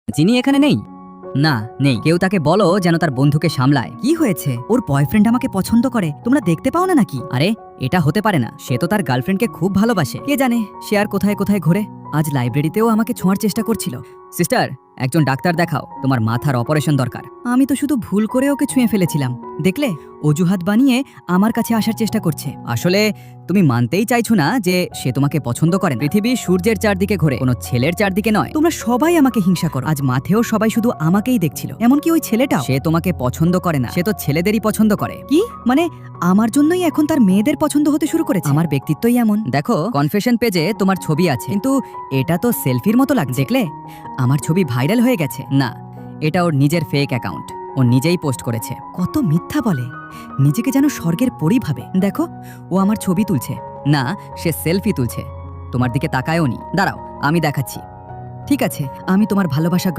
যিনি এখানে নেই? না, নেই। কেউ তাকে বলো যেন তার বন্ধুকে সামলায়। কি হয়েছে? ওর বয়ফ্রেন্ড আমাকে পছন্দ করে, তোমরা দেখতে পাও না নাকি? আরে এটা হতে পারে না, সে তো তার গার্লফ্রেন্ডকে খুব ভালোবাসে। কে জানে সে আর কোথায় কোথায় ঘোরে। আজ লাইব্রেরিতেও আমাকে ছোঁয়ার চেষ্টা করছিল। সিস্টার, একজন ডাক্তার দেখাও, তোমার মাথার অপারেশন দরকার। আমি তো শুধু ভুল করে ওকে ছুঁয়ে ফেলেছিলাম, দেখলে? অজুহাত বানিয়ে আমার কাছে আসার চেষ্টা করছে। আসলে তুমি মানতেই চাইছো না যে সে তোমাকে পছন্দ করে না। পৃথিবী সূর্যের চারদিকে ঘোরে, কোনো ছেলের চারদিকে নয়। তোমরা সবাই আমাকে হিংসা করো। আজ মাঠেও সবাই শুধু আমাকেই দেখছিল, এমনকি ওই ছেলেটাও। সে তোমাকে পছন্দ করে না, সে তো ছেলেদেরই পছন্দ করে। কি মানে আমার জন্যই এখন তার মেয়েদের পছন্দ হতে শুরু করেছে? আমার ব্যক্তিত্বই এমন। দেখো, কনফেশন পেজে তোমার ছবি আছে, কিন্তু এটা তো সেলফির মতো লাগছে। দেখলে আমার ছবি ভাইরাল হয়ে গেছে। না, এটা ওর নিজের ফেক অ্যাকাউন্ট, ও নিজেই পোস্ট করেছে। কত মিথ্যা বলে, নিজেকে যেন স্বর্গের পরী ভাবে। দেখো ও আমার ছবি তুলছে। না, সে সেলফি তুলছে, তোমার দিকে তাকায়ও নি। দাঁড়াও, আমি দেখাচ্ছি। ঠিক আছে, আমি তোমার ভালোবাসা